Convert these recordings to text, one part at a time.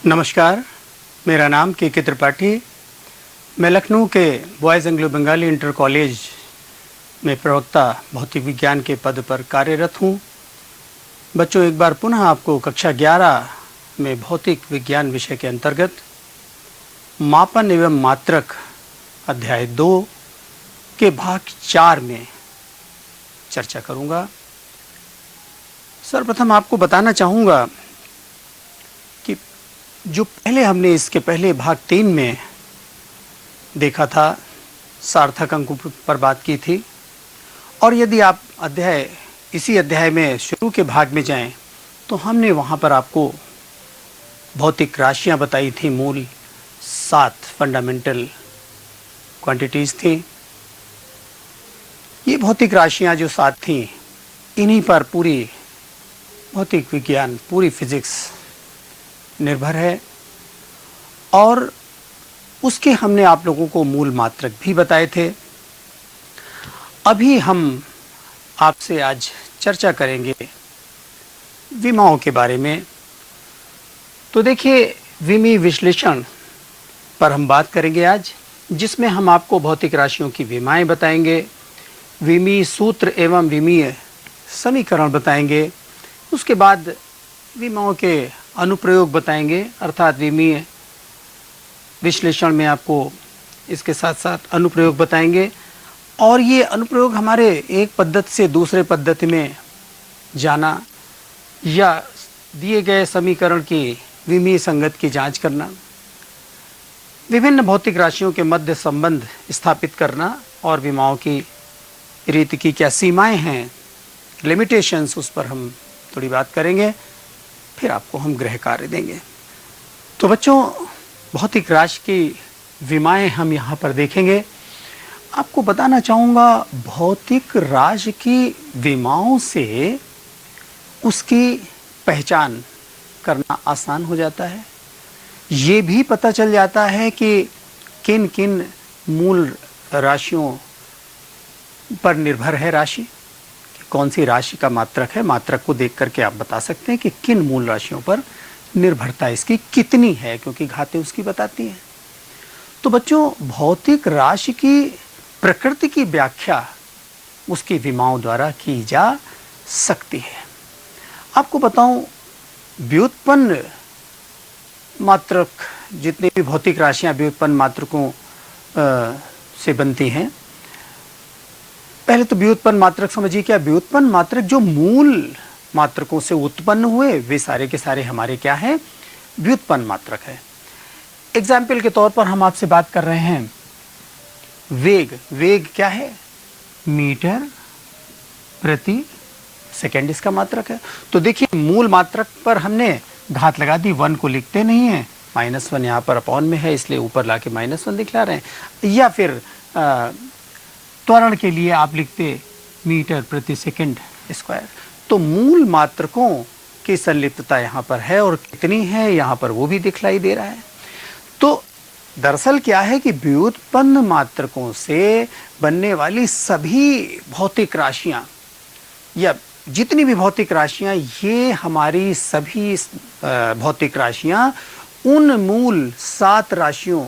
नमस्कार, मेरा नाम के त्रिपाठी। मैं लखनऊ के boys Anglo Bengali inter college में प्रवक्ता भौतिक विज्ञान के पद पर कार्यरत हूँ। बच्चों, एक बार पुनः आपको कक्षा 11 में भौतिक विज्ञान विषय के अंतर्गत मापन एवं मात्रक अध्याय 2 के भाग 4 में चर्चा करूँगा। सर्वप्रथम आपको बताना चाहूँगा कि जो पहले हमने इसके पहले भाग 3 में देखा था, सार्थक अंकों पर बात की थी, और यदि आप इसी अध्याय में शुरू के भाग में जाएं तो हमने वहाँ पर आपको भौतिक राशियाँ बताई थी। मूल 7 फंडामेंटल क्वांटिटीज़ थी। ये भौतिक राशियाँ जो 7 थीं, इन्हीं पर पूरी भौतिक विज्ञान, पूरी फिजिक्स निर्भर है। और उसके हमने आप लोगों को मूल मात्रक भी बताए थे। अभी हम आपसे आज चर्चा करेंगे विमाओं के बारे में। तो देखिए, विमी विश्लेषण पर हम बात करेंगे आज, जिसमें हम आपको भौतिक राशियों की विमाएं बताएंगे, विमी सूत्र एवं विमीय समीकरण बताएंगे। उसके बाद विमाओं के अनुप्रयोग बताएंगे, अर्थात विमीय विश्लेषण में आपको इसके साथ साथ अनुप्रयोग बताएंगे। और ये अनुप्रयोग हमारे एक पद्धति से दूसरे पद्धति में जाना या दिए गए समीकरण की विमीय संगत की जांच करना, विभिन्न भौतिक राशियों के मध्य संबंध स्थापित करना, और विमाओं की रीति की क्या सीमाएं हैं, लिमिटेशंस, उस पर हम थोड़ी बात करेंगे। फिर आपको हम गृह कार्य देंगे। तो बच्चों, भौतिक राशि की विमाएं हम यहाँ पर देखेंगे। आपको बताना चाहूँगा, भौतिक राशि की विमाओं से उसकी पहचान करना आसान हो जाता है। ये भी पता चल जाता है कि किन किन मूल राशियों पर निर्भर है राशि, कौन सी राशि का मात्रक है। मात्रक को देख करके आप बता सकते हैं कि किन मूल राशियों पर निर्भरता इसकी कितनी है, क्योंकि घातें उसकी बताती हैं। तो बच्चों, भौतिक राशि की प्रकृति की व्याख्या उसकी विमाओं द्वारा की जा सकती है। आपको बताऊं, व्युत्पन्न मात्रक, जितनी भी भौतिक राशियां व्युत्पन्न मात्रकों से बनती हैं, पहले तो व्युत्पन्न मात्रक समझिए। क्या व्युत्पन्न मात्रक जो मूल मात्रकों से उत्पन्न हुए, वे सारे के सारे हमारे क्या हैं, व्युत्पन्न मात्रक है। एग्जाम्पल के तौर पर हम आपसे बात कर रहे हैं वेग। वेग क्या है? मीटर प्रति सेकेंड इसका मात्रक है। तो देखिए, मूल मात्रक पर हमने घात लगा दी, 1 को लिखते नहीं है, -1 यहाँ पर अपॉन में है, इसलिए ऊपर लाके -1 दिखला रहे हैं। या फिर त्वरण के लिए आप लिखते मीटर प्रति सेकंड स्क्वायर। तो मूल मात्रकों की संलिप्तता यहाँ पर है, और कितनी है यहाँ पर वो भी दिखलाई दे रहा है। तो दरअसल क्या है कि व्युत्पन्न मात्रकों से बनने वाली सभी भौतिक राशियाँ, या जितनी भी भौतिक राशियाँ, ये हमारी सभी भौतिक राशियाँ उन मूल 7 राशियों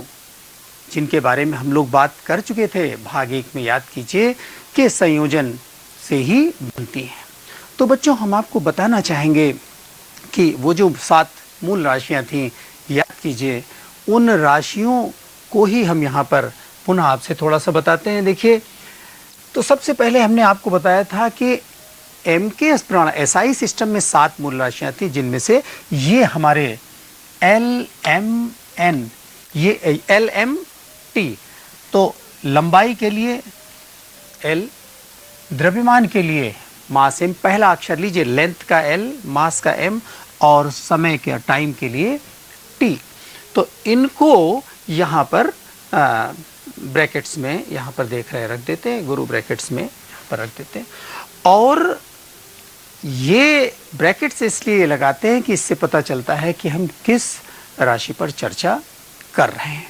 जिनके बारे में हम लोग बात कर चुके थे भाग 1 में, याद कीजिए, के संयोजन से ही बनती हैं। तो बच्चों, हम आपको बताना चाहेंगे कि वो जो 7 मूल राशियां थीं, याद कीजिए, उन राशियों को ही हम यहाँ पर पुनः आपसे थोड़ा सा बताते हैं। देखिए, तो सबसे पहले हमने आपको बताया था कि एमकेएस प्रणाली, एसआई सिस्टम में 7 मूल राशियां थी, जिनमें से ये हमारे LMN, ये LMT, तो लंबाई के लिए L, द्रव्यमान के लिए मास M, पहला अक्षर लीजिए, लेंथ का L, मास का M, और समय के टाइम के लिए T। तो इनको यहाँ पर ब्रैकेट्स में यहाँ पर देख रहे रख देते हैं, गुरु ब्रैकेट्स में यहाँ पर रख देते हैं। और ये ब्रैकेट्स इसलिए लगाते हैं कि इससे पता चलता है कि हम किस राशि पर चर्चा कर रहे हैं।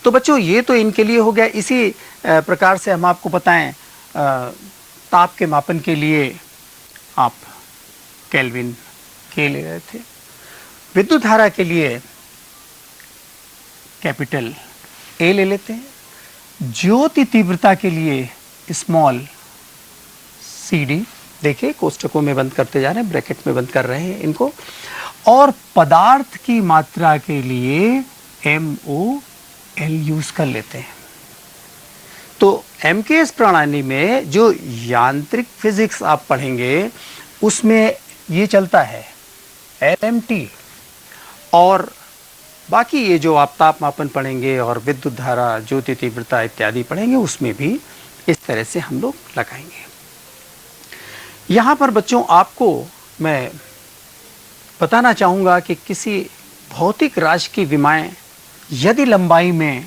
तो बच्चों, ये तो इनके लिए हो गया। इसी प्रकार से हम आपको बताएं, ताप के मापन के लिए आप केल्विन के ले रहे थे। विद्युत धारा के लिए कैपिटल ए ले लेते हैं, ज्योति तीव्रता के लिए स्मॉल सी डी, देखिए कोष्टकों में बंद करते जा रहे हैं, ब्रैकेट में बंद कर रहे हैं इनको, और पदार्थ की मात्रा के लिए एम ओ एल यूज कर लेते हैं। तो एमकेएस प्रणाली में जो यांत्रिक फिजिक्स आप पढ़ेंगे उसमें ये चलता है एलएमटी, और बाकी ये जो आप तापमापन पढ़ेंगे और विद्युत धारा, ज्योति तीव्रता इत्यादि पढ़ेंगे उसमें भी इस तरह से हम लोग लगाएंगे। यहाँ पर बच्चों आपको मैं बताना चाहूँगा कि किसी भौतिक राशि की विमाएं यदि लंबाई में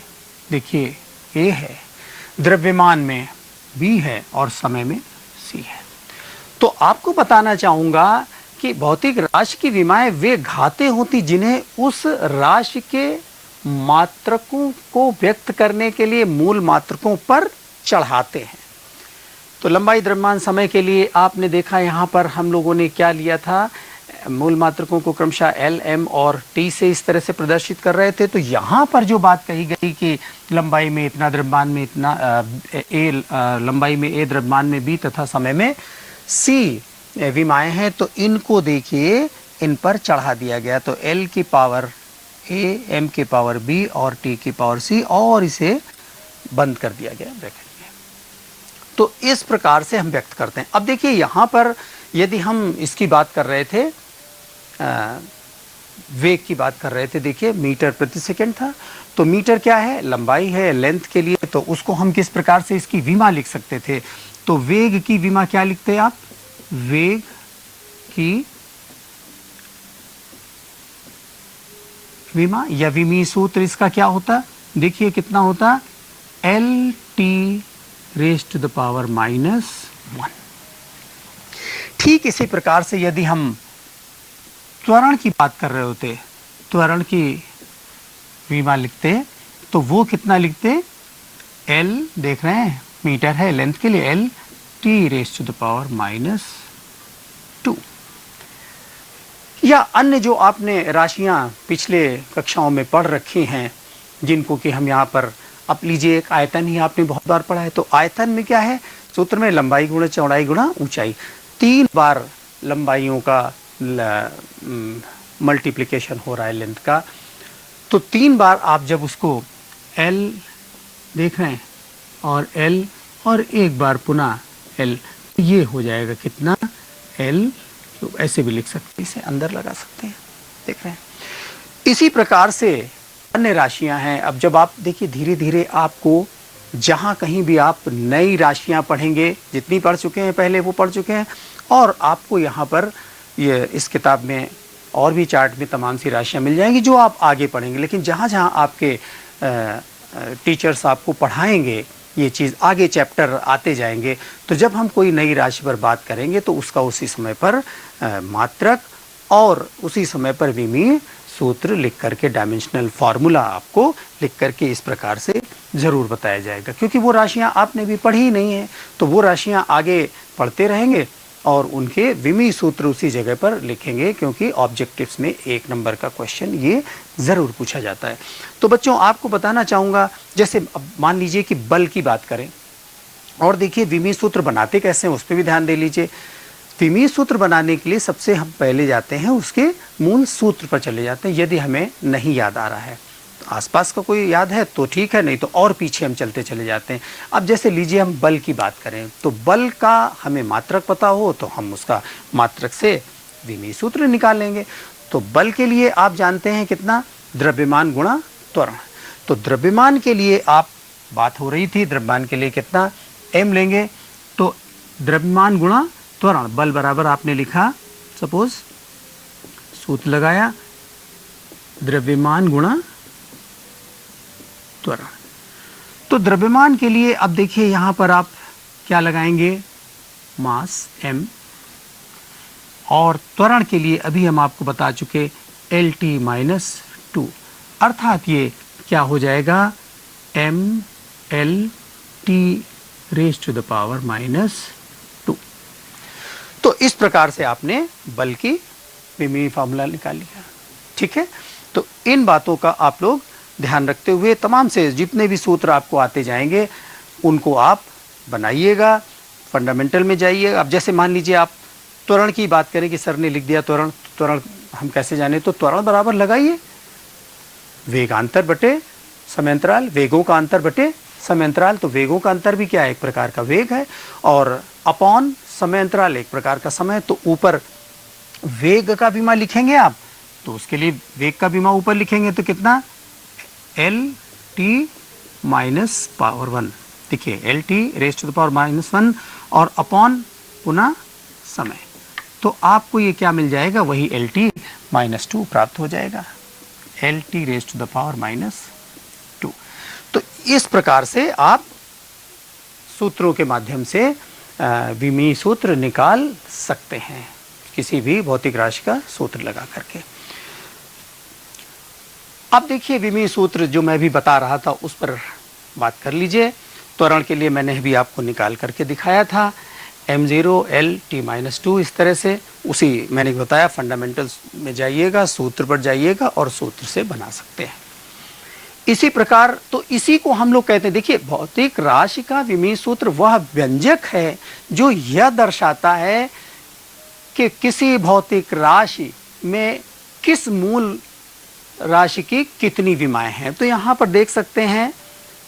देखिए ए है, द्रव्यमान में बी है और समय में सी है, तो आपको बताना चाहूँगा कि भौतिक राशि की विमाएं वे घातें होती जिन्हें उस राशि के मात्रकों को व्यक्त करने के लिए मूल मात्रकों पर चढ़ाते हैं। तो लंबाई, द्रव्यमान, समय के लिए आपने देखा यहाँ पर हम लोगों ने क्या लिया था, मूल मात्रकों को क्रमशः एल, एम और टी से इस तरह से प्रदर्शित कर रहे थे। तो यहाँ पर जो बात कही गई कि लंबाई में इतना, द्रव्यमान में इतना, लंबाई में ए, द्रव्यमान में बी तथा समय में सी विमाएं हैं, तो इनको देखिए इन पर चढ़ा दिया गया। तो एल की पावर ए, एम की पावर बी और टी की पावर सी, और इसे बंद कर दिया गया ब्रैकेट में। तो इस प्रकार से हम व्यक्त करते हैं। अब देखिए यहाँ पर यदि हम इसकी बात कर रहे थे, वेग की बात कर रहे थे, देखिए मीटर प्रति सेकंड था, तो मीटर क्या है, लंबाई है लेंथ के लिए, तो उसको हम किस प्रकार से इसकी विमा लिख सकते थे। तो वेग की विमा क्या लिखते हैं आप, वेग की विमा या विमी सूत्र इसका क्या होता, देखिए कितना होता, L T raise to the power -1। ठीक इसी प्रकार से यदि हम त्वरण की बात कर रहे होते, त्वरण की विमा लिखते, तो वो कितना लिखते, एल, देख रहे हैं मीटर है लेंथ के लिए, L T raise to the power -2। या अन्य जो आपने राशियां पिछले कक्षाओं में पढ़ रखी हैं, जिनको कि हम यहाँ पर, अब लीजिए एक आयतन ही आपने बहुत बार पढ़ा है, तो आयतन में क्या है, सूत्र में लंबाई गुणा चौड़ाई गुणा ऊंचाई, 3 बार लंबाइयों का मल्टीप्लिकेशन हो रहा है लेंथ का, तो 3 बार आप जब उसको एल देख रहे हैं और एल और एक बार पुनः एल, ये हो जाएगा कितना, एल, तो ऐसे भी लिख सकते हैं, इसे अंदर लगा सकते हैं, देख रहे हैं। इसी प्रकार से अन्य राशियां हैं। अब जब आप देखिए धीरे धीरे आपको जहां कहीं भी आप नई राशियां पढ़ेंगे, जितनी पढ़ चुके हैं पहले वो पढ़ चुके हैं, और आपको यहाँ पर ये इस किताब में और भी चार्ट में तमाम सी राशियां मिल जाएंगी जो आप आगे पढ़ेंगे। लेकिन जहाँ जहाँ आपके टीचर्स आपको पढ़ाएंगे ये चीज़, आगे चैप्टर आते जाएंगे, तो जब हम कोई नई राशि पर बात करेंगे तो उसका उसी समय पर मात्रक और उसी समय पर विमीय सूत्र लिख करके, डायमेंशनल फार्मूला आपको लिख करके इस प्रकार से ज़रूर बताया जाएगा, क्योंकि वो राशियां आपने भी पढ़ी ही नहीं है, तो वो राशियां आगे पढ़ते रहेंगे और उनके विमीय सूत्र उसी जगह पर लिखेंगे, क्योंकि ऑब्जेक्टिव्स में 1 नंबर का क्वेश्चन ये ज़रूर पूछा जाता है। तो बच्चों आपको बताना चाहूँगा, जैसे अब मान लीजिए कि बल की बात करें, और देखिए विमीय सूत्र बनाते कैसे हैं उस पर भी ध्यान दे लीजिए। विमीय सूत्र बनाने के लिए सबसे हम पहले जाते हैं उसके मूल सूत्र पर चले जाते हैं, यदि हमें नहीं याद आ रहा है, तो आसपास का कोई याद है तो ठीक है, नहीं तो और पीछे हम चलते चले जाते हैं। अब जैसे लीजिए हम बल की बात करें, तो बल का हमें मात्रक पता हो तो हम उसका मात्रक से विमीय सूत्र निकालेंगे। तो बल के लिए आप जानते हैं कितना, द्रव्यमान गुणा त्वरण। तो द्रव्यमान के लिए आप बात हो रही थी, द्रव्यमान के लिए कितना m लेंगे, तो द्रव्यमान गुणा त्वरण, बल बराबर आपने लिखा, सपोज सूत्र लगाया, द्रव्यमान गुणा त्वरण। तो द्रव्यमान के लिए अब देखिए यहाँ पर आप क्या लगाएंगे, मास m, और त्वरण के लिए अभी हम आपको बता चुके LT-2, अर्थात ये क्या हो जाएगा, mLT raise to the power -2। तो इस प्रकार से आपने बल की विमीय फार्मूला निकाल लिया। ठीक है, तो इन बातों का आप लोग ध्यान रखते हुए तमाम से जितने भी सूत्र आपको आते जाएंगे उनको आप बनाइएगा, फंडामेंटल में जाइए। अब जैसे मान लीजिए आप त्वरण की बात करें कि सर ने लिख दिया त्वरण, त्वरण हम कैसे जाने, तो त्वरण बराबर लगाइए वेगांतर बटे समयांतराल, वेगों का अंतर बटे समयांतराल। तो वेगों का अंतर भी क्या है, एक प्रकार का वेग है, और अपॉन समयांतराल एक प्रकार का समय। तो ऊपर वेग का विमा लिखेंगे आप, तो उसके लिए वेग का विमा ऊपर लिखेंगे तो कितना, एल टी माइनस पावर 1, देखिए L T raise to the power -1 और अपॉन पुनः समय। तो आपको ये क्या मिल जाएगा, वही एल टी -2 प्राप्त हो जाएगा, L T raise to the power -2। तो इस प्रकार से आप सूत्रों के माध्यम से विमीय सूत्र निकाल सकते हैं, किसी भी भौतिक राशि का सूत्र लगा करके। अब देखिए विमीय सूत्र जो मैं भी बता रहा था उस पर बात कर लीजिए। त्वरण के लिए मैंने भी आपको निकाल करके दिखाया था, m0 l t -2 इस तरह से, उसी मैंने बताया फंडामेंटल्स में जाइएगा, सूत्र पर जाइएगा और सूत्र से बना सकते हैं। इसी प्रकार तो इसी को हम लोग कहते हैं, देखिए भौतिक राशि का विमीय सूत्र वह व्यंजक है जो यह दर्शाता है कि किसी भौतिक राशि में किस मूल राशि की कितनी विमाएं हैं। तो यहाँ पर देख सकते हैं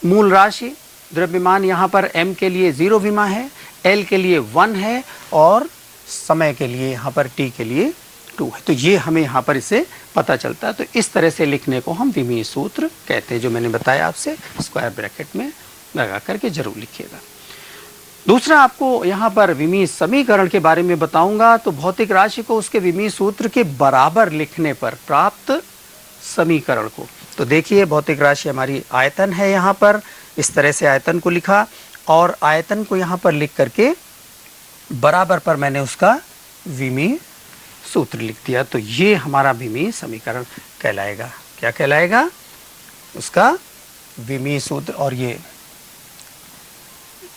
मूल राशि द्रव्यमान यहाँ पर m के लिए 0 विमा है, l के लिए 1 है और समय के लिए यहाँ पर t के लिए 2 है। तो ये हमें यहाँ पर इससे पता चलता है। तो इस तरह से लिखने को हम विमीय सूत्र कहते हैं, जो मैंने बताया आपसे, स्क्वायर ब्रैकेट में लगा करके जरूर लिखिएगा। दूसरा आपको यहाँ पर विमीय समीकरण के बारे में बताऊंगा। तो भौतिक राशि को उसके विमीय सूत्र के बराबर लिखने पर प्राप्त समीकरण को, तो देखिए भौतिक राशि हमारी आयतन है, यहाँ पर इस तरह से आयतन को लिखा और आयतन को यहाँ पर लिख करके बराबर पर मैंने उसका विमीय सूत्र लिख दिया। तो ये हमारा विमीय समीकरण कहलाएगा। क्या कहलाएगा, उसका विमीय सूत्र, और ये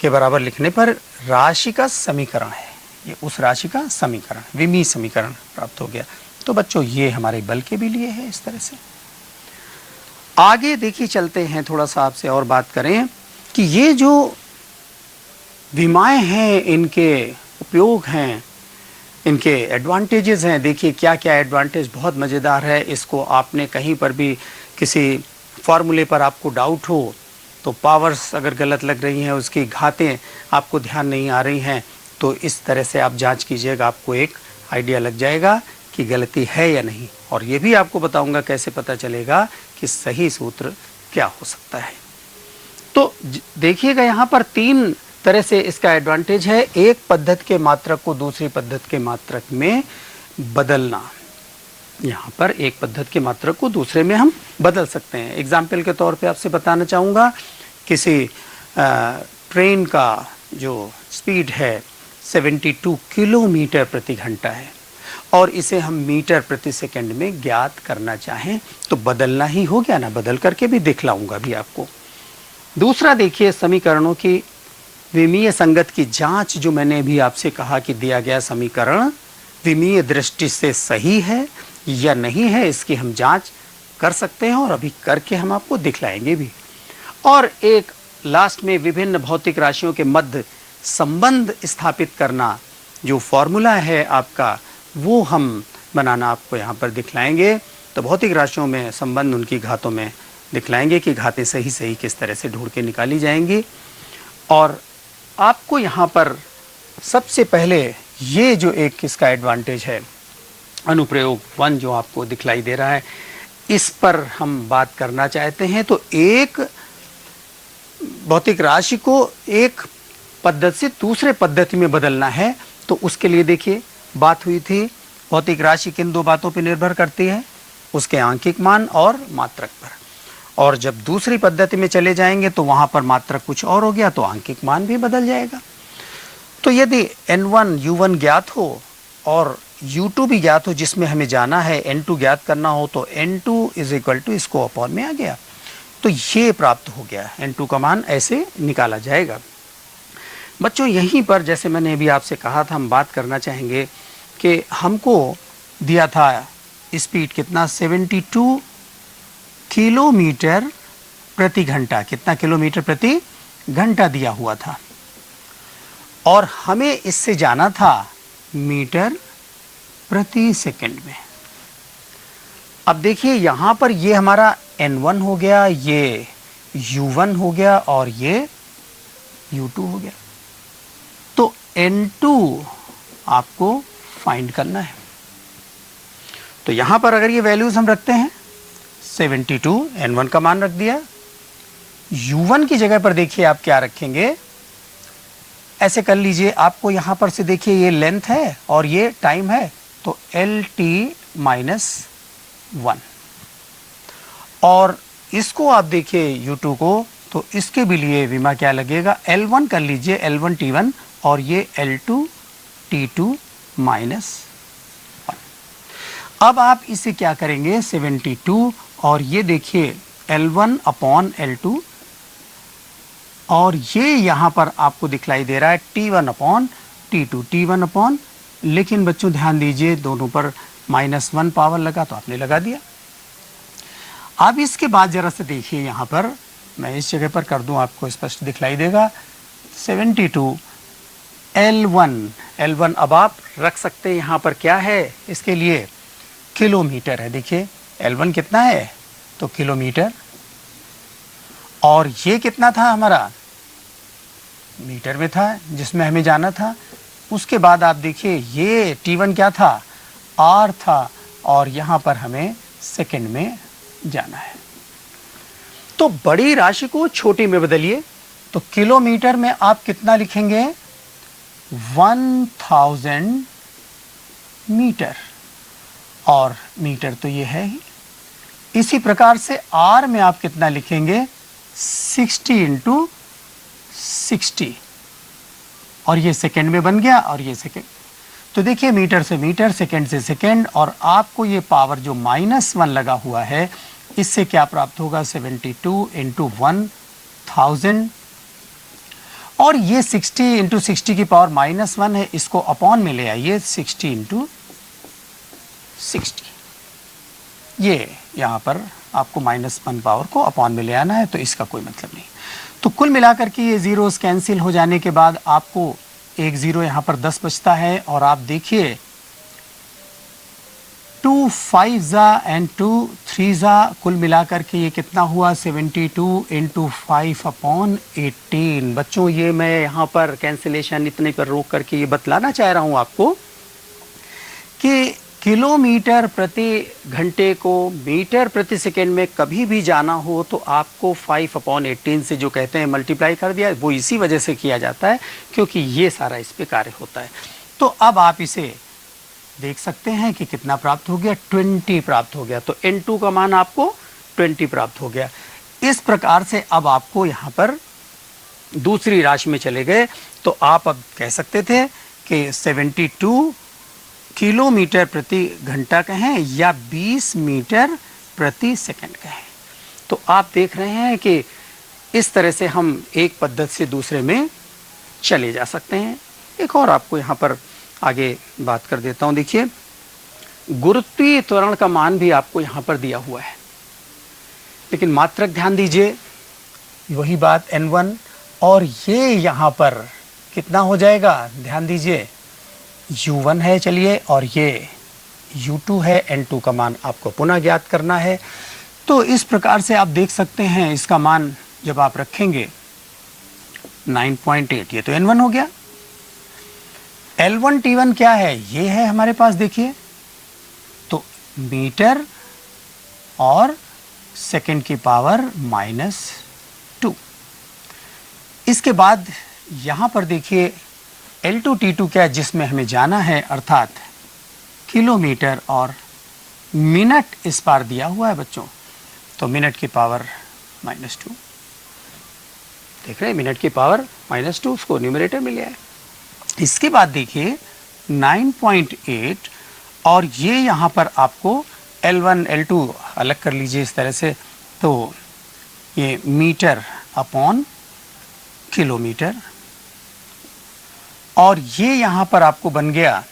के बराबर लिखने पर राशि का समीकरण है, ये उस राशि का समीकरण, विमीय समीकरण प्राप्त हो गया। तो बच्चों ये हमारे बल के भी लिए है। इस तरह से आगे देखिए चलते हैं, थोड़ा सा आपसे और बात करें कि ये जो विमाएं हैं इनके उपयोग हैं, इनके एडवांटेजेस हैं। देखिए क्या क्या एडवांटेज, बहुत मज़ेदार है। इसको आपने कहीं पर भी किसी फॉर्मूले पर आपको डाउट हो तो पावर्स अगर गलत लग रही हैं, उसकी घातें आपको ध्यान नहीं आ रही हैं, तो इस तरह से आप जांच कीजिएगा, आपको एक आइडिया लग जाएगा कि गलती है या नहीं। और ये भी आपको बताऊंगा कैसे पता चलेगा कि सही सूत्र क्या हो सकता है। तो देखिएगा यहाँ पर 3 तरह से इसका एडवांटेज है। एक पद्धति के मात्रक को दूसरी पद्धति के मात्रक में बदलना, यहाँ पर एक पद्धति के मात्रक को दूसरे में हम बदल सकते हैं। एग्जाम्पल के तौर पे आपसे बताना चाहूँगा, किसी ट्रेन का जो स्पीड है 72 किलोमीटर प्रति घंटा है और इसे हम मीटर प्रति सेकंड में ज्ञात करना चाहें तो बदलना ही हो गया ना, बदल करके भी दिखलाऊंगा भी आपको। दूसरा देखिए समीकरणों की विमीय संगत की जांच, जो मैंने भी आपसे कहा कि दिया गया समीकरण विमीय दृष्टि से सही है या नहीं है, इसकी हम जांच कर सकते हैं और अभी करके हम आपको दिखलाएंगे भी। और एक लास्ट में विभिन्न भौतिक राशियों के मध्य संबंध स्थापित करना, जो फॉर्मूला है आपका, वो हम बनाना आपको यहाँ पर दिखलाएंगे। तो भौतिक राशियों में संबंध उनकी घातों में दिखलाएंगे कि घातें सही सही किस तरह से ढूंढ के निकाली जाएंगी। और आपको यहाँ पर सबसे पहले ये जो एक इसका एडवांटेज है, अनुप्रयोग 1 जो आपको दिखलाई दे रहा है, इस पर हम बात करना चाहते हैं। तो एक भौतिक राशि को एक पद्धति से दूसरे पद्धति में बदलना है, तो उसके लिए देखिए बात हुई थी भौतिक राशि किन 2 बातों पर निर्भर करती है, उसके आंकिक मान और मात्रक पर। और जब दूसरी पद्धति में चले जाएंगे तो वहाँ पर मात्रक कुछ और हो गया तो आंकिक मान भी बदल जाएगा। तो यदि n1 u1 ज्ञात हो और u2 भी ज्ञात हो, जिसमें हमें जाना है n2 ज्ञात करना हो, तो n2 = इसको अपॉन में आ गया, तो ये प्राप्त हो गया। n2 का मान ऐसे निकाला जाएगा। बच्चों यहीं पर जैसे मैंने अभी आपसे कहा था, हम बात करना चाहेंगे कि हमको दिया था स्पीड कितना 72 किलोमीटर प्रति घंटा, कितना किलोमीटर प्रति घंटा दिया हुआ था और हमें इससे जाना था मीटर प्रति सेकंड में। अब देखिए यहां पर ये हमारा n1 हो गया, ये u1 हो गया और ये u2 हो गया। तो n2 आपको फाइंड करना है। तो यहां पर अगर ये वैल्यूज हम रखते हैं 72, n1 का मान रख दिया, u1 की जगह पर देखिए आप क्या रखेंगे, ऐसे कर लीजिए, आपको यहां पर से देखिए ये लेंथ है और ये टाइम है, तो LT - 1 और इसको आप देखिए u2 को, तो इसके भी लिए विमा क्या लगेगा, L1 कर लीजिए, L1 T1 और ये L2 T2 - 1। अब आप इसे क्या करेंगे 72 और ये देखिए L1 अपॉन L2 और ये यहां पर आपको दिखलाई दे रहा है T1 upon T2, T1 upon, लेकिन बच्चों ध्यान दीजिए दोनों पर -1 पावर लगा तो आपने लगा दिया। अब इसके बाद जरा से देखिए यहां पर, मैं इस जगह पर कर दूं आपको स्पष्ट दिखलाई देगा 72 L1 अब आप रख सकते हैं यहां पर क्या है, इसके लिए किलोमीटर है। देखिए L1 कितना है, तो किलोमीटर, और ये कितना था हमारा, मीटर में था जिसमें हमें जाना था। उसके बाद आप देखिए ये T1 क्या था, R था और यहां पर हमें सेकंड में जाना है। तो बड़ी राशि को छोटी में बदलिए, तो किलोमीटर में आप कितना लिखेंगे 1000 मीटर, और मीटर तो ये है ही। इसी प्रकार से R में आप कितना लिखेंगे 60 × 60 और ये सेकंड में बन गया और ये सेकंड। तो देखिए मीटर से मीटर, सेकंड से सेकंड, और आपको ये पावर जो -1 लगा हुआ है इससे क्या प्राप्त होगा 72 × 1000 और ये 60 × 60 की पावर -1 है, इसको अपॉन में ले आइए 60 × 60। ये यहाँ पर आपको -1 पावर को अपॉन में ले आना है, तो इसका कोई मतलब नहीं। तो कुल मिलाकर के ये जीरोस कैंसिल हो जाने के बाद आपको एक जीरो यहाँ पर 10 बचता है, और आप देखिए 2 5 एंड 2 3 कुल मिलाकर के ये कितना हुआ 72 × 5 अपॉन 18। बच्चों ये मैं यहाँ पर कैंसिलेशन इतने पर रोक करके ये बतलाना चाह रहा हूँ आपको कि किलोमीटर प्रति घंटे को मीटर प्रति सेकंड में कभी भी जाना हो तो आपको 5/18 से जो कहते हैं मल्टीप्लाई कर दिया, वो इसी वजह से किया जाता है क्योंकि ये सारा इस पे कार्य होता है। तो अब आप इसे देख सकते हैं कि कितना प्राप्त हो गया, 20 प्राप्त हो गया। तो n2 का मान आपको 20 प्राप्त हो गया। इस प्रकार से अब आपको यहाँ पर दूसरी राशि में चले गए, तो आप अब कह सकते थे कि 72 किलोमीटर प्रति घंटा कहें या 20 मीटर प्रति सेकंड कहें। तो आप देख रहे हैं कि इस तरह से हम एक पद्धति से दूसरे में चले जा सकते हैं। एक और आपको यहाँ पर आगे बात कर देता हूँ। देखिए गुरुत्वीय त्वरण का मान भी आपको यहाँ पर दिया हुआ है, लेकिन मात्रक ध्यान दीजिए वही बात n1, और ये यहाँ पर कितना हो जाएगा ध्यान दीजिए u1 है, चलिए, और ये u2 है। n2 का मान आपको पुनः ज्ञात करना है। तो इस प्रकार से आप देख सकते हैं इसका मान जब आप रखेंगे 9.8, ये तो n1 हो गया। L1 T1 क्या है, ये है हमारे पास, देखिए तो मीटर और सेकंड की पावर -2। इसके बाद यहां पर देखिए L2 T2 क्या है, जिसमें हमें जाना है, अर्थात किलोमीटर और मिनट इस बार दिया हुआ है बच्चों, तो मिनट की पावर -2। देख रहे हैं मिनट की पावर -2, उसको न्यूमरेटर में लिया है। इसके बाद देखिए 9.8, और ये यहाँ पर आपको L1 L2 अलग कर लीजिए इस तरह से, तो ये मीटर अपॉन किलोमीटर, और ये यहाँ पर आपको बन गया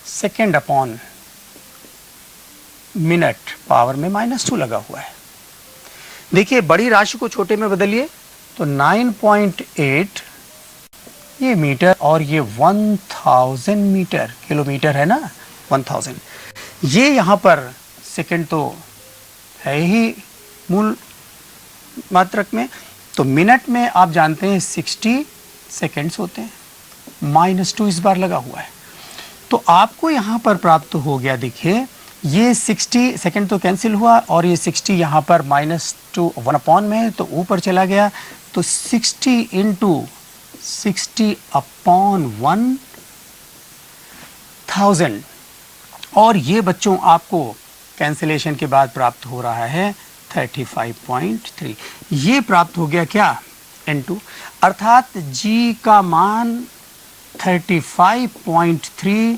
सेकंड अपॉन मिनट पावर में -2 लगा हुआ है। देखिए बड़ी राशि को छोटे में बदलिए तो 9.8 ये मीटर और ये 1000 मीटर, किलोमीटर है ना 1000। ये यहाँ पर सेकंड तो है ही मूल मात्रक में, तो मिनट में आप जानते हैं 60 सेकंड्स होते हैं, -2 इस बार लगा हुआ है। तो आपको यहाँ पर प्राप्त हो गया, देखिए ये 60 सेकंड तो कैंसिल हुआ और ये 60 यहाँ पर -2 1 अपॉन में है तो ऊपर चला गया, तो 60 इंटू 60 अपॉन 1000 और ये बच्चों आपको कैंसिलेशन के बाद प्राप्त हो रहा है 35.3। ये प्राप्त हो गया क्या N2, अर्थात G का मान 35.3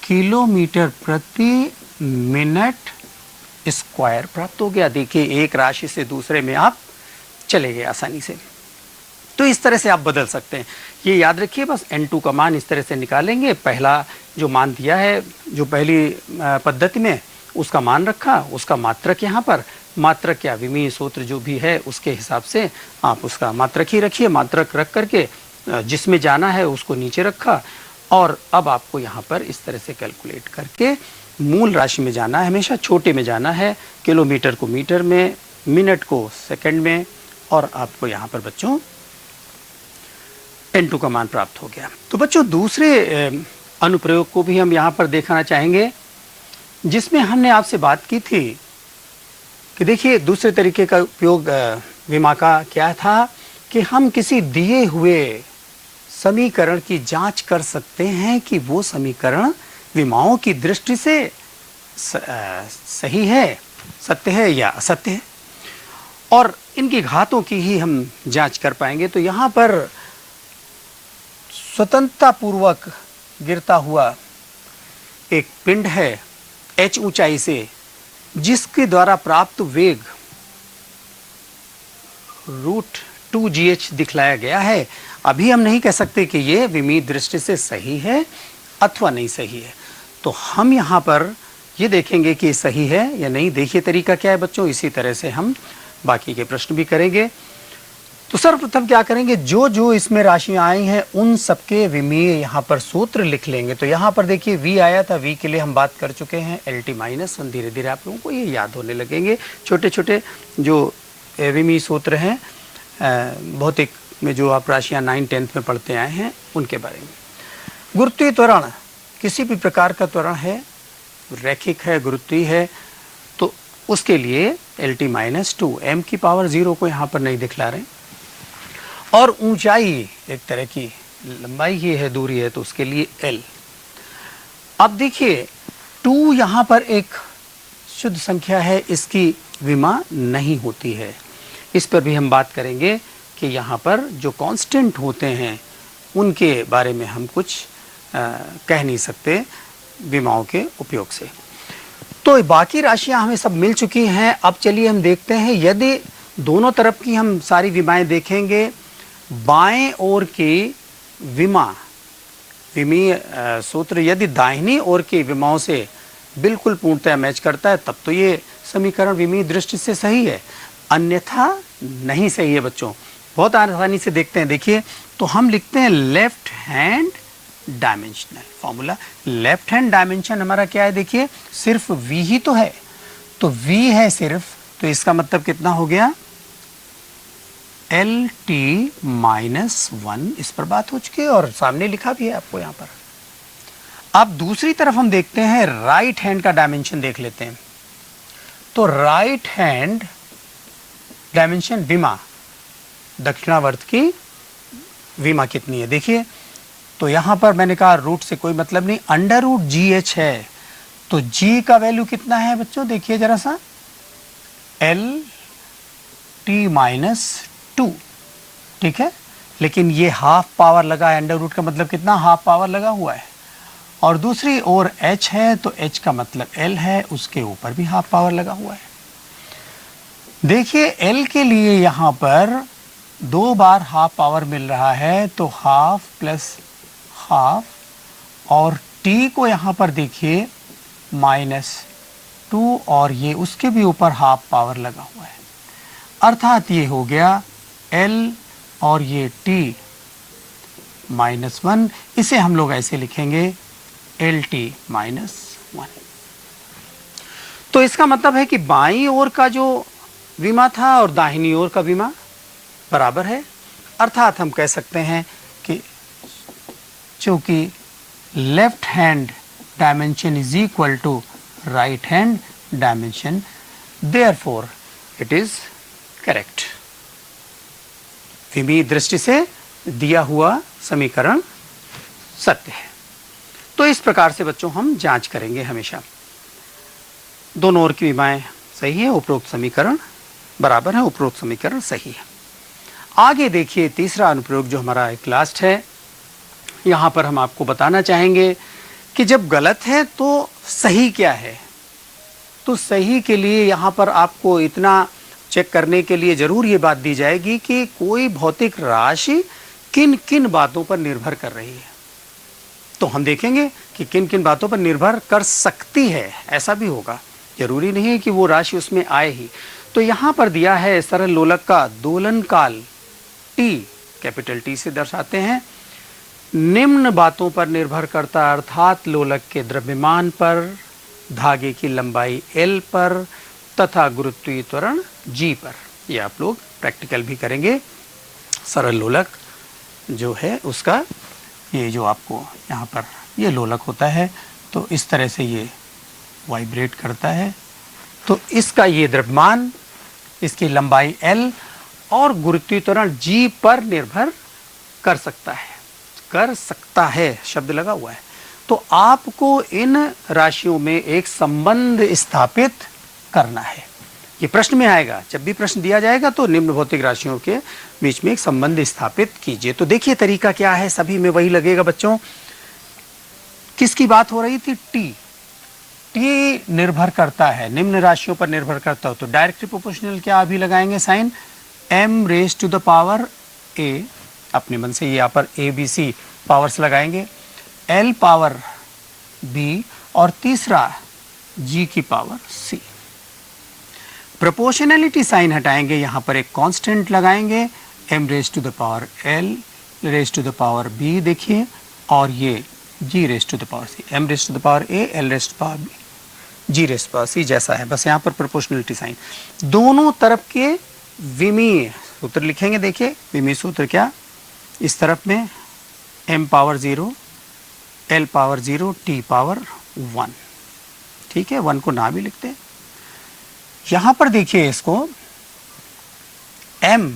किलोमीटर प्रति मिनट स्क्वायर प्राप्त हो गया। देखिए एक राशि से दूसरे में आप चले गए आसानी से। तो इस तरह से आप बदल सकते हैं, ये याद रखिए। बस N2 का मान इस तरह से निकालेंगे, पहला जो मान दिया है जो पहली पद्धति में उसका मान रखा, उसका मात्रक यहाँ पर, मात्रक या विमीय सूत्र जो भी है उसके हिसाब से आप उसका मात्रक ही रखिए। मात्रक रख करके जिसमें जाना है उसको नीचे रखा और अब आपको यहाँ पर इस तरह से कैलकुलेट करके मूल राशि में जाना है, हमेशा छोटे में जाना है, किलोमीटर को मीटर में, मिनट को सेकंड में, और आपको यहाँ पर बच्चों N2 का मान प्राप्त हो गया। तो बच्चों दूसरे अनुप्रयोग को भी हम यहाँ पर देखना चाहेंगे, जिसमें हमने आपसे बात की थी कि देखिए दूसरे तरीके का उपयोग विमा का क्या था कि हम किसी दिए हुए समीकरण की जांच कर सकते हैं कि वो समीकरण विमाओं की दृष्टि से सही है, सत्य है या असत्य है, और इनकी घातों की ही हम जांच कर पाएंगे। तो यहाँ पर स्वतंत्रता पूर्वक गिरता हुआ एक पिंड है h ऊंचाई से, जिसके द्वारा प्राप्त वेग √2gh दिखलाया गया है। अभी हम नहीं कह सकते कि ये विमीय दृष्टि से सही है अथवा नहीं सही है, तो हम यहाँ पर ये देखेंगे कि सही है या नहीं। देखिए तरीका क्या है बच्चों, इसी तरह से हम बाकी के प्रश्न भी करेंगे। तो सर्वप्रथम क्या करेंगे, जो जो इसमें राशियां आई हैं उन सबके विमीय यहाँ पर सूत्र लिख लेंगे। तो यहाँ पर देखिए v आया था, v के लिए हम बात कर चुके हैं LT-1। धीरे धीरे आप लोगों को ये याद होने लगेंगे, छोटे छोटे जो विमीय सूत्र हैं भौतिक में जो आप राशियां 9th-10th में पढ़ते आए हैं उनके बारे में। गुरुत्वीय त्वरण किसी भी प्रकार का त्वरण है, रैखिक है, गुरुत्वीय है, तो उसके लिए LT-2, m की पावर 0 को यहाँ पर नहीं दिखला रहे, और ऊंचाई एक तरह की लंबाई ही है, दूरी है, तो उसके लिए L। अब देखिए 2 यहाँ पर एक शुद्ध संख्या है, इसकी विमा नहीं होती है। इस पर भी हम बात करेंगे कि यहाँ पर जो कांस्टेंट होते हैं उनके बारे में हम कुछ कह नहीं सकते विमाओं के उपयोग से। तो बाकी राशियां हमें सब मिल चुकी हैं। अब चलिए हम देखते हैं, यदि दोनों तरफ की हम सारी विमाएं देखेंगे, बाएं ओर की विमीय सूत्र यदि दाहिनी ओर की विमाओं से बिल्कुल पूर्णतः मैच करता है, तब तो ये समीकरण विमीय दृष्टि से सही है, अन्यथा नहीं सही है बच्चों। बहुत आसानी से देखते हैं, देखिए तो हम लिखते हैं left hand dimensional formula. Left hand dimension हमारा क्या है, देखिए सिर्फ v ही तो है, तो v है सिर्फ, तो इसका मतलब कितना हो गया LT-1। इस पर बात हो चुकी है और सामने लिखा भी है आपको यहाँ पर। अब दूसरी तरफ हम देखते हैं, राइट हैंड का डायमेंशन देख लेते हैं। तो राइट हैंड डायमेंशन विमा, दक्षिणावर्त की विमा कितनी है, देखिए तो यहाँ पर मैंने कहा रूट से कोई मतलब नहीं, √GH है, तो G का वैल्यू कितना है बच्चों, देखिए जरा सा LT-2, ठीक है, लेकिन ये हाफ पावर लगा है, अंडर रूट का मतलब कितना, हाफ पावर लगा हुआ है, और दूसरी ओर H है तो H का मतलब L है, उसके ऊपर भी हाफ पावर लगा हुआ है। देखिए L के लिए यहाँ पर 2 बार हाफ पावर मिल रहा है, तो हाफ प्लस हाफ, और T को यहाँ पर देखिए 2 और ये उसके भी ऊपर हाफ पावर लगा हुआ है, अर्थात ये हो गया L और ये T -1। इसे हम लोग ऐसे लिखेंगे LT -1। तो इसका मतलब है कि बाईं ओर का जो विमा था और दाहिनी ओर का विमा बराबर है, अर्थात हम कह सकते हैं कि चूंकि left hand dimension is equal to right hand dimension, therefore it is correct. विमीय दृष्टि से दिया हुआ समीकरण सत्य है। तो इस प्रकार से बच्चों हम जांच करेंगे हमेशा, दोनों ओर की विमाएं सही है, उपरोक्त समीकरण बराबर है, उपरोक्त समीकरण सही है। आगे देखिए तीसरा अनुप्रयोग जो हमारा एक लास्ट है, यहां पर हम आपको बताना चाहेंगे कि जब गलत है तो सही क्या है। तो सही के लिए यहां पर आपको इतना चेक करने के लिए जरूर ये बात दी जाएगी कि कोई भौतिक राशि किन किन बातों पर निर्भर कर रही है। तो हम देखेंगे कि किन किन बातों पर निर्भर कर सकती है, ऐसा भी होगा, जरूरी नहीं है कि वो राशि उसमें आए ही। तो यहां पर दिया है सरल लोलक का दोलन काल T, कैपिटल T से दर्शाते हैं, निम्न बातों पर निर्भर करता, अर्थात लोलक के द्रव्यमान पर, धागे की लंबाई L पर तथा गुरुत्वीय त्वरण G पर। ये आप लोग प्रैक्टिकल भी करेंगे। सरल लोलक जो है उसका ये जो आपको यहाँ पर ये लोलक होता है, तो इस तरह से ये वाइब्रेट करता है, तो इसका ये द्रव्यमान, इसकी लंबाई L और गुरुत्वीय त्वरण G पर निर्भर कर सकता है, शब्द लगा हुआ है। तो आपको इन राशियों में एक संबंध स्थापित करना है। ये प्रश्न में आएगा, जब भी प्रश्न दिया जाएगा तो निम्न भौतिक राशियों के बीच में एक संबंध स्थापित कीजिए। तो देखिए तरीका क्या है, सभी में वही लगेगा बच्चों। किसकी बात हो रही थी? टी निर्भर करता है, निम्न राशियों पर निर्भर करता हो, तो डायरेक्टली प्रोपोर्शनल क्या अभी लगाएंगे sign, m raise to the power a, अपने मन से यहाँ पर a b c पावर्स लगाएंगे, l पावर b और तीसरा g की पावर c। प्रोपोर्शनैलिटी साइन हटाएंगे, यहाँ पर एक कांस्टेंट लगाएंगे, m raise to the power l raise to the power b देखिए, और ये g raise to the power c, m raise to the power a, l raise to the power b, g raise to the power c जैसा है, बस यहाँ पर proportionality sign. दोनों तरफ के विमीय सूत्र लिखेंगे। देखिए विमीय सूत्र क्या, इस तरफ में m power 0, l power 0, t power 1, ठीक है, 1 को ना भी लिखते हैं। यहां पर देखिए इसको m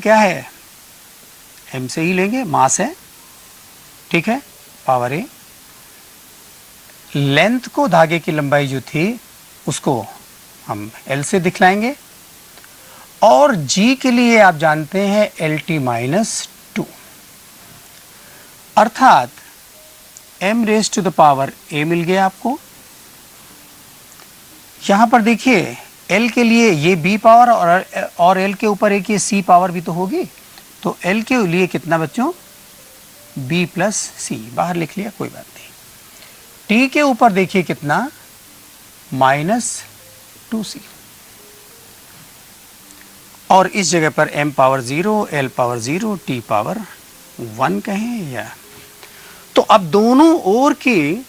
क्या है, m से ही लेंगे, मास है, ठीक है, पावर a, लेंथ को, धागे की लंबाई जो थी उसको हम l से दिखलाएंगे, और g के लिए आप जानते हैं LT -2, अर्थात m raise to the power a मिल गया आपको। यहां पर देखिए l के लिए ये b पावर और l के ऊपर एक ये c पावर भी तो होगी, तो l के लिए कितना बच्चों, b प्लस c, बाहर लिख लिया कोई बात नहीं। t के ऊपर देखिए कितना, -2c, और इस जगह पर m power 0, l power 0, t power 1 कहें या। तो अब दोनों ओर की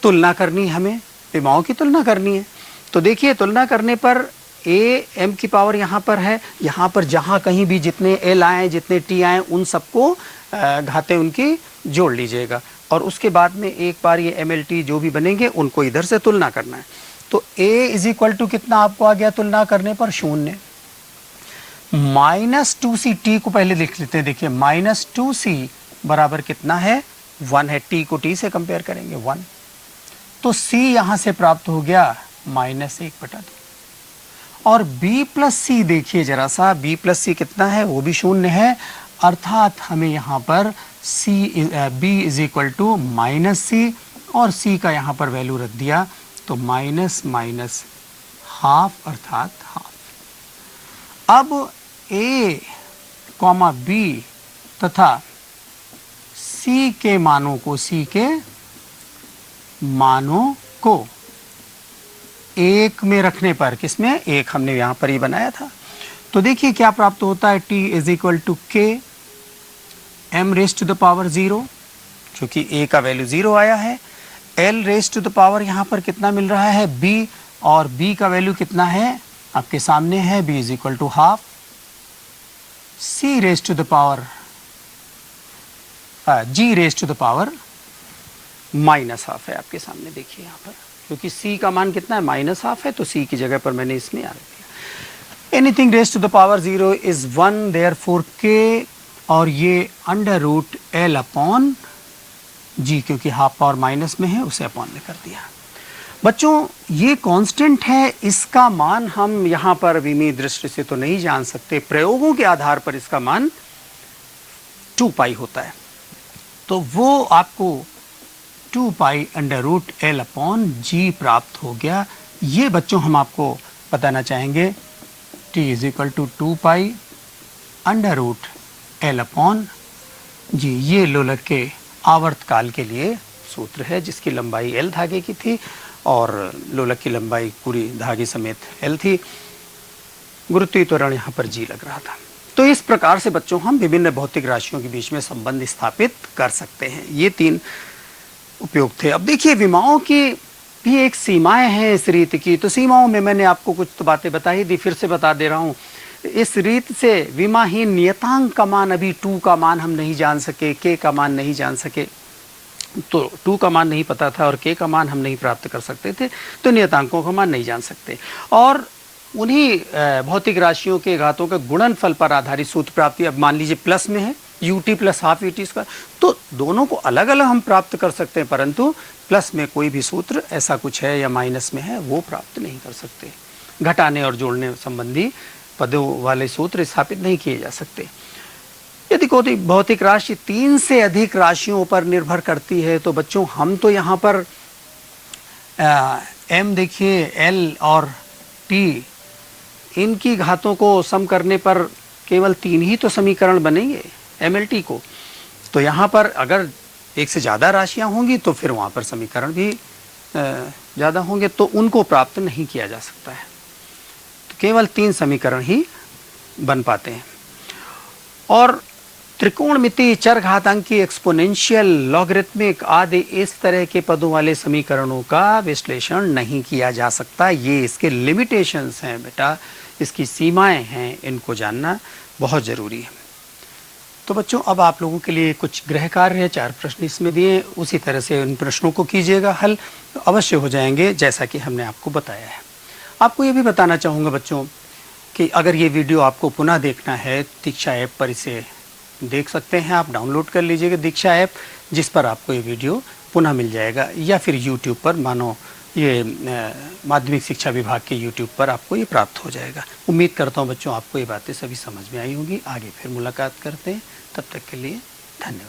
तुलना करनी, हमें विमाओं की तुलना करनी है। तो देखिए तुलना करने पर a m की पावर यहाँ पर है, यहाँ पर जहाँ कहीं भी जितने l आए, जितने t आए, उन सबको घातें उनकी जोड़ लीजिएगा, और उसके बाद में एक बार ये MLT जो भी बनेंगे उनको इधर से तुलना करना है। तो a इज इक्वल टू कितना आपको आ गया तुलना करने पर, 0, -2c, t को पहले लिख लेते हैं। देखिए -2c बराबर कितना है, 1 है, t को t से कंपेयर करेंगे 1, तो c यहां से प्राप्त हो गया -1/2, और b प्लस c देखिए जरा सा, b प्लस c कितना है, वो भी 0 है, अर्थात हमें यहाँ पर b is equal to -c, और c का यहाँ पर वैल्यू रख दिया, तो माइनस हाफ, अर्थात हाफ। अब a, b तथा c के मानों को 1 में रखने पर, किसमें, 1 हमने यहाँ पर ही बनाया था। तो देखिए क्या प्राप्त होता है, t is equal to k m raise to the power 0, चूंकि a का वैल्यू 0 आया है। l raise to the power यहाँ पर कितना मिल रहा है, b, और b का वैल्यू कितना है आपके सामने है, b is equal to half. c raise to the power g raise to the power minus half है आपके सामने, देखिए यहाँ पर, क्योंकि c का मान कितना है, माइनस हाफ है, तो c की जगह पर मैंने इसमें आ दिया। Anything raise to the power 0 is 1, therefore k, और ये under root l upon g, क्योंकि हाफ पावर माइनस में है उसे अपॉन में कर दिया। बच्चों ये कांस्टेंट है, इसका मान हम यहाँ पर विमीय दृष्टि से तो नहीं जान सकते, प्रयोगों के आधार पर इसका मान 2 पाई होता है। तो वो आपको 2 pi under root l upon g प्राप्त हो गया। ये बच्चों हम आपको बताना चाहेंगे, t is equal to 2 pi under root l upon g, ये लोलक के आवर्तकाल के लिए सूत्र है, जिसकी लंबाई l धागे की थी और लोलक की लंबाई पूरी धागे समेत l थी। गुरुत्वीय त्वरण यहाँ पर g लग रहा था। तो इस प्रकार से बच्चों हम विभिन्न भौतिक राशियों के बीच में संबंध स्थापित कर सकते हैं। ये 3 उपयोग थे। अब देखिए विमाओं की भी एक सीमाएं हैं इस रीत की, तो सीमाओं में मैंने आपको कुछ तो बातें बता ही दी, फिर से बता दे रहा हूँ। इस रीत से विमाहीन नियतांक का मान, अभी 2 का मान हम नहीं जान सके, k का मान नहीं जान सके, तो 2 का मान नहीं पता था और k का मान हम नहीं प्राप्त कर सकते थे, तो नियतांकों का मान नहीं जान सकते। और उन्हीं भौतिक राशियों के घातों के गुणनफल पर आधारित सूत्र प्राप्ति, अब मान लीजिए प्लस में है ut plus half ut square, तो दोनों को अलग अलग हम प्राप्त कर सकते हैं, परंतु प्लस में कोई भी सूत्र ऐसा कुछ है या माइनस में है वो प्राप्त नहीं कर सकते। घटाने और जोड़ने संबंधी पदों वाले सूत्र स्थापित नहीं किए जा सकते। यदि कोई भौतिक राशि 3 से अधिक राशियों पर निर्भर करती है, तो बच्चों हम तो यहाँ पर m देखिए, l और t, इनकी घातों को सम करने पर केवल 3 ही तो समीकरण बनेंगे mlt को। तो यहाँ पर अगर 1 से ज़्यादा राशियाँ होंगी तो फिर वहाँ पर समीकरण भी ज़्यादा होंगे, तो उनको प्राप्त नहीं किया जा सकता है। तो केवल 3 समीकरण ही बन पाते हैं। और त्रिकोणमितीय, चरघातांकी, एक्सपोनेंशियल, लॉगरिथमिक आदि इस तरह के पदों वाले समीकरणों का विश्लेषण नहीं किया जा सकता। ये इसके लिमिटेशंस हैं बेटा, इसकी सीमाएं हैं, इनको जानना बहुत ज़रूरी है। तो बच्चों अब आप लोगों के लिए कुछ गृह कार्य है, 4 प्रश्न इसमें दिए, उसी तरह से उन प्रश्नों को कीजिएगा, हल अवश्य हो जाएंगे जैसा कि हमने आपको बताया है। आपको ये भी बताना चाहूँगा बच्चों कि अगर ये वीडियो आपको पुनः देखना है, दीक्षा ऐप पर इसे देख सकते हैं, आप डाउनलोड कर लीजिएगा दीक्षा ऐप, जिस पर आपको ये वीडियो पुनः मिल जाएगा, या फिर यूट्यूब पर, मानो ये माध्यमिक शिक्षा विभाग के यूट्यूब पर आपको ये प्राप्त हो जाएगा। उम्मीद करता हूँ बच्चों आपको ये बातें सभी समझ में आई होंगी। आगे फिर मुलाकात करते हैं, तब तक के लिए धन्यवाद।